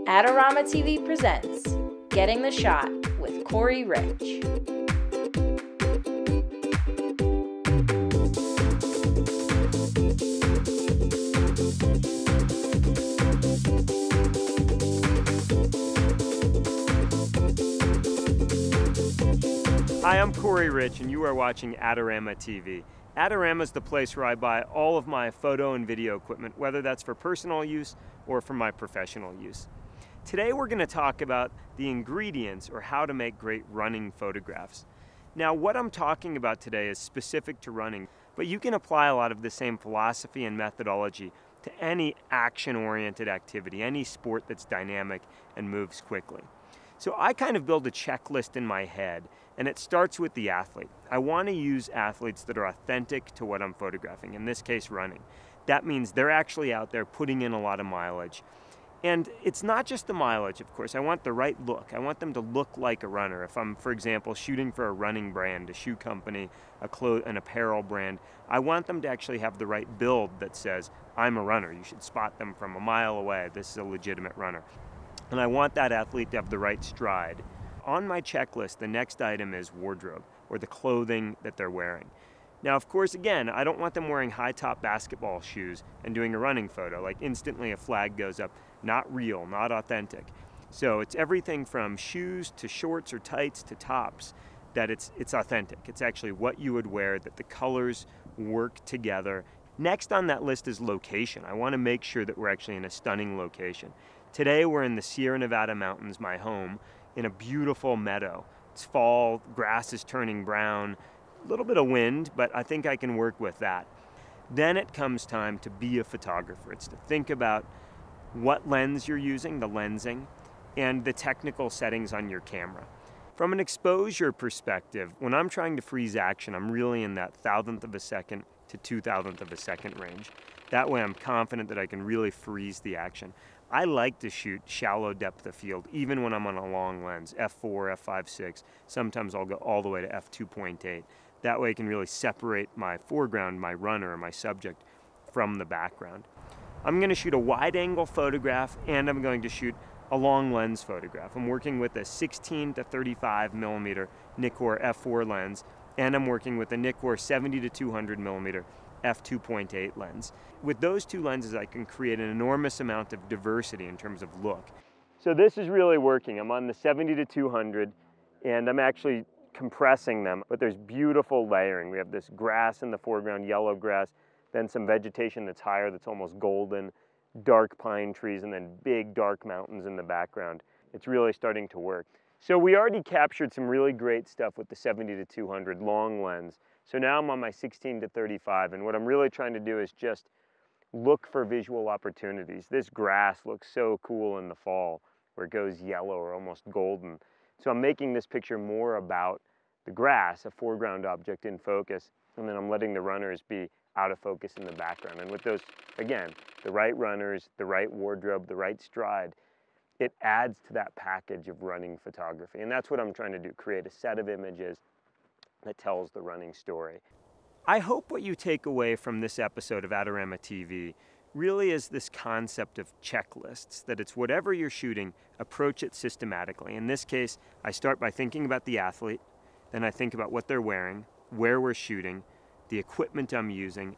Adorama TV presents Getting the Shot with Corey Rich. Hi, I'm Corey Rich, and you are watching Adorama TV. Adorama is the place where I buy all of my photo and video equipment, whether that's for personal use or for my professional use. Today we're going to talk about the ingredients or how to make great running photographs. Now, what I'm talking about today is specific to running, but you can apply a lot of the same philosophy and methodology to any action-oriented activity, any sport that's dynamic and moves quickly. So I kind of build a checklist in my head, and it starts with the athlete. I want to use athletes that are authentic to what I'm photographing, in this case running. That means they're actually out there putting in a lot of mileage. And it's not just the mileage, of course. I want the right look. I want them to look like a runner. If I'm, for example, shooting for a running brand, a shoe company, an apparel brand, I want them to actually have the right build that says, I'm a runner. You should spot them from a mile away. This is a legitimate runner. And I want that athlete to have the right stride. On my checklist, the next item is wardrobe, or the clothing that they're wearing. Now, of course, again, I don't want them wearing high-top basketball shoes and doing a running photo. Like, instantly a flag goes up. Not real, not authentic. So it's everything from shoes to shorts or tights to tops, that it's authentic. It's actually what you would wear, that the colors work together. Next on that list is location. I want to make sure that we're actually in a stunning location. Today we're in the Sierra Nevada mountains, my home, in a beautiful meadow. It's fall, grass is turning brown, a little bit of wind, but I think I can work with that. Then it comes time to be a photographer. It's to think about what lens you're using, the lensing, and the technical settings on your camera. From an exposure perspective, when I'm trying to freeze action, I'm really in that 1,000th of a second to 2,000th of a second range. That way I'm confident that I can really freeze the action. I like to shoot shallow depth of field, even when I'm on a long lens, f4, f5.6. Sometimes I'll go all the way to f2.8. That way I can really separate my foreground, my runner, or my subject from the background. I'm going to shoot a wide-angle photograph, and I'm going to shoot a long lens photograph. I'm working with a 16 to 35 millimeter Nikkor f4 lens, and I'm working with a Nikkor 70 to 200 millimeter f2.8 lens. With those two lenses, I can create an enormous amount of diversity in terms of look. So this is really working. I'm on the 70 to 200, and I'm actually compressing them, but there's beautiful layering. We have this grass in the foreground, yellow grass, then some vegetation that's higher, that's almost golden, dark pine trees, and then big dark mountains in the background. It's really starting to work. So we already captured some really great stuff with the 70 to 200 long lens. So now I'm on my 16 to 35, and what I'm really trying to do is just look for visual opportunities. This grass looks so cool in the fall, where it goes yellow or almost golden. So I'm making this picture more about the grass, a foreground object in focus, and then I'm letting the runners be out of focus in the background. And with those, again, the right runners, the right wardrobe, the right stride, it adds to that package of running photography. And that's what I'm trying to do, create a set of images that tells the running story. I hope what you take away from this episode of Adorama TV really is this concept of checklists, that it's whatever you're shooting, approach it systematically. In this case, I start by thinking about the athlete, then I think about what they're wearing, where we're shooting, the equipment I'm using,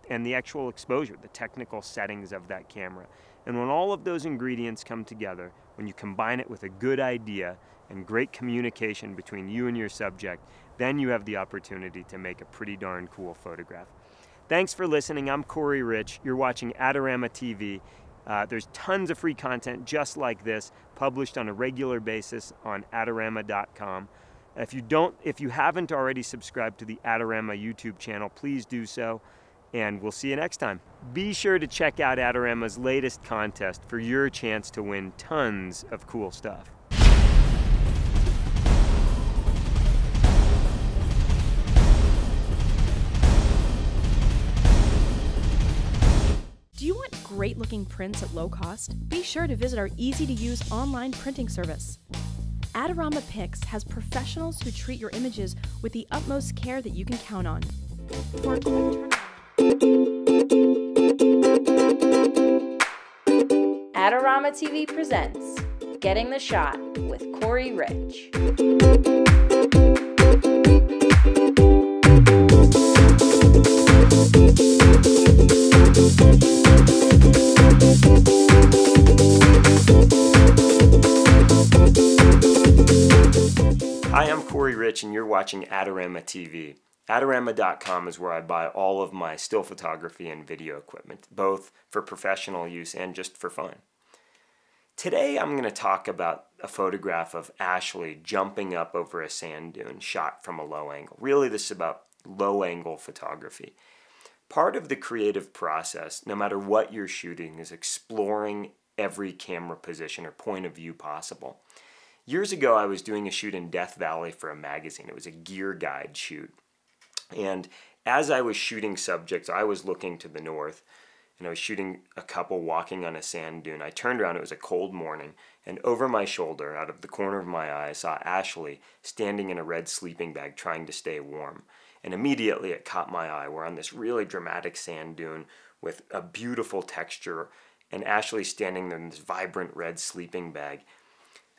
and the actual exposure, the technical settings of that camera. And when all of those ingredients come together, when you combine it with a good idea and great communication between you and your subject, then you have the opportunity to make a pretty darn cool photograph. Thanks for listening. I'm Corey Rich. You're watching Adorama TV. There's tons of free content just like this, published on a regular basis on adorama.com. If you haven't already subscribed to the Adorama YouTube channel, please do so, and we'll see you next time. Be sure to check out Adorama's latest contest for your chance to win tons of cool stuff. Do you want great-looking prints at low cost? Be sure to visit our easy-to-use online printing service. Adorama Pics has professionals who treat your images with the utmost care that you can count on. for a quick turnaround. Adorama TV presents Getting the Shot with Corey Rich. Hi, I'm Corey Rich, and you're watching Adorama TV. Adorama.com is where I buy all of my still photography and video equipment, both for professional use and just for fun. Today I'm going to talk about a photograph of Ashley jumping up over a sand dune shot from a low angle. Really, this is about low angle photography. Part of the creative process, no matter what you're shooting, is exploring every camera position or point of view possible. Years ago, I was doing a shoot in Death Valley for a magazine. It was a gear guide shoot. And as I was shooting subjects, I was looking to the north, and I was shooting a couple walking on a sand dune. I turned around, it was a cold morning, and over my shoulder, out of the corner of my eye, I saw Ashley standing in a red sleeping bag trying to stay warm. And immediately it caught my eye. We're on this really dramatic sand dune with a beautiful texture, and Ashley standing there in this vibrant red sleeping bag.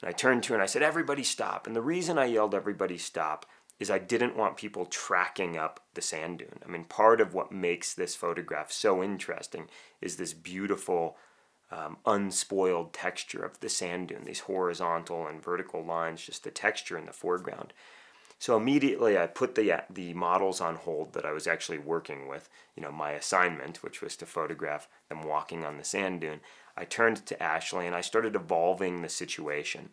And I turned to her and I said, "Everybody stop." And the reason I yelled, "Everybody stop," is I didn't want people tracking up the sand dune. I mean, part of what makes this photograph so interesting is this beautiful, unspoiled texture of the sand dune, these horizontal and vertical lines, just the texture in the foreground. So immediately I put the models on hold that I was actually working with, my assignment, which was to photograph them walking on the sand dune. I turned to Ashley and I started evolving the situation.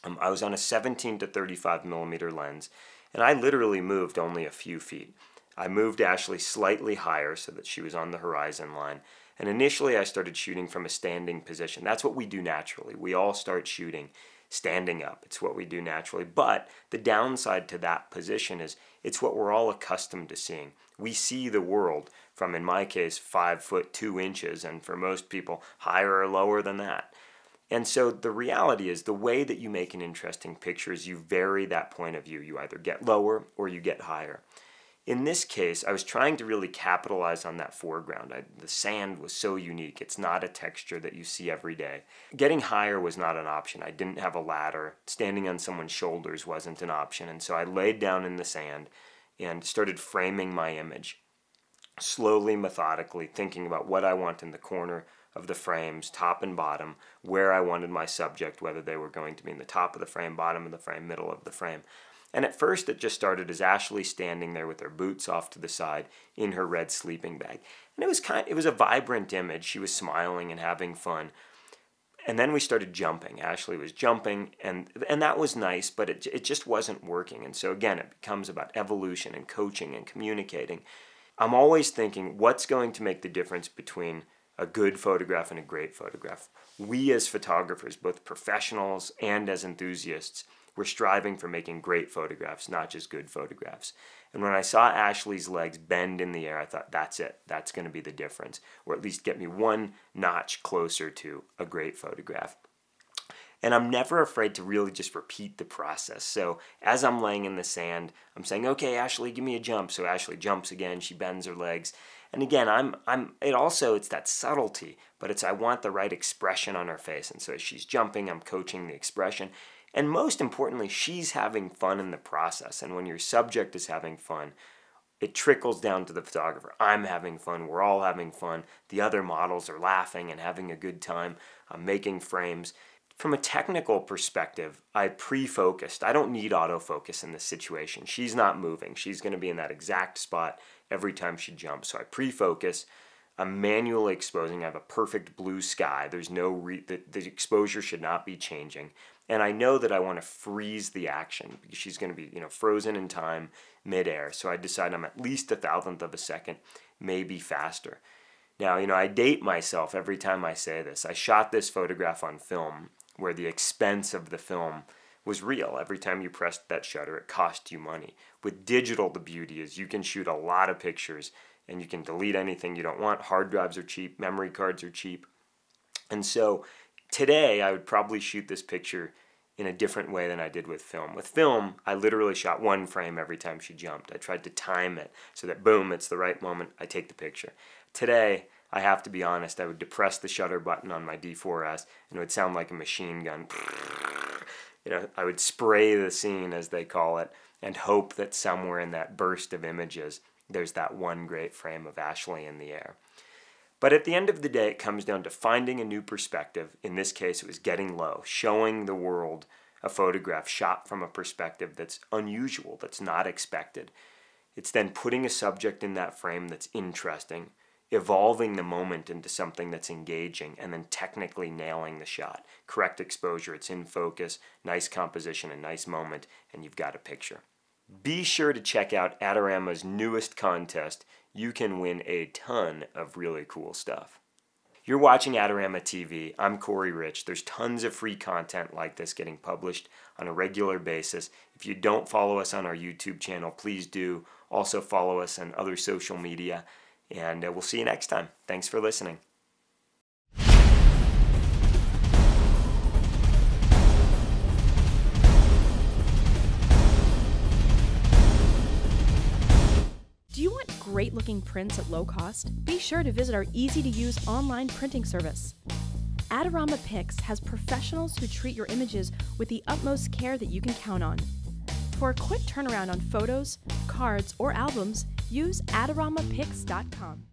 I was on a 17 to 35 millimeter lens, and I literally moved only a few feet. I moved Ashley slightly higher so that she was on the horizon line. And initially I started shooting from a standing position. That's what we do naturally. We all start shooting standing up. It's what we do naturally. But the downside to that position is it's what we're all accustomed to seeing. We see the world from, in my case, 5 foot 2 inches, and for most people, higher or lower than that. And so the reality is the way that you make an interesting picture is you vary that point of view. You either get lower or you get higher. In this case, I was trying to really capitalize on that foreground. The sand was so unique. It's not a texture that you see every day. Getting higher was not an option. I didn't have a ladder. Standing on someone's shoulders wasn't an option. And so I laid down in the sand and started framing my image, slowly, methodically, thinking about what I want in the corner of the frames, top and bottom, where I wanted my subject, whether they were going to be in the top of the frame, bottom of the frame, middle of the frame. And at first it just started as Ashley standing there with her boots off to the side in her red sleeping bag. And it was a vibrant image. She was smiling and having fun. And then we started jumping. Ashley was jumping, and that was nice, but it just wasn't working. And so again, it becomes about evolution and coaching and communicating. I'm always thinking, what's going to make the difference between a good photograph and a great photograph? We as photographers, both professionals and as enthusiasts, we're striving for making great photographs, not just good photographs. And when I saw Ashley's legs bend in the air, I thought, that's it. That's going to be the difference, or at least get me one notch closer to a great photograph. And I'm never afraid to really just repeat the process. So as I'm laying in the sand, I'm saying, "Okay, Ashley, give me a jump." So Ashley jumps again. She bends her legs. And again, it's that subtlety, but I want the right expression on her face. And so as she's jumping, I'm coaching the expression. And most importantly, she's having fun in the process. And when your subject is having fun, it trickles down to the photographer. I'm having fun. We're all having fun. The other models are laughing and having a good time. I'm making frames. From a technical perspective, I pre-focused. I don't need autofocus in this situation. She's not moving. She's going to be in that exact spot every time she jumps. So I pre-focus. I'm manually exposing. I have a perfect blue sky. There's the exposure should not be changing. And I know that I want to freeze the action because she's going to be, frozen in time, midair. So I decide I'm at least 1,000th of a second, maybe faster. Now, I date myself every time I say this. I shot this photograph on film where the expense of the film was real. Every time you pressed that shutter, it cost you money. With digital, the beauty is you can shoot a lot of pictures and you can delete anything you don't want. Hard drives are cheap. Memory cards are cheap. And so today, I would probably shoot this picture in a different way than I did with film. With film, I literally shot one frame every time she jumped. I tried to time it so that boom, it's the right moment, I take the picture. Today, I have to be honest, I would depress the shutter button on my D4S and it would sound like a machine gun. You know, I would spray the scene, as they call it, and hope that somewhere in that burst of images, there's that one great frame of Ashley in the air. But at the end of the day, it comes down to finding a new perspective. In this case, it was getting low, showing the world a photograph shot from a perspective that's unusual, that's not expected. It's then putting a subject in that frame that's interesting, evolving the moment into something that's engaging, and then technically nailing the shot. Correct exposure, it's in focus, nice composition, a nice moment, and you've got a picture. Be sure to check out Adorama's newest contest. You can win a ton of really cool stuff. You're watching Adorama TV. I'm Corey Rich. There's tons of free content like this getting published on a regular basis. If you don't follow us on our YouTube channel, please do. Also follow us on other social media. And we'll see you next time. Thanks for listening. Do you want great looking prints at low cost? Be sure to visit our easy to use online printing service. Adorama Pix has professionals who treat your images with the utmost care that you can count on. For a quick turnaround on photos, cards, or albums, use AdoramaPix.com.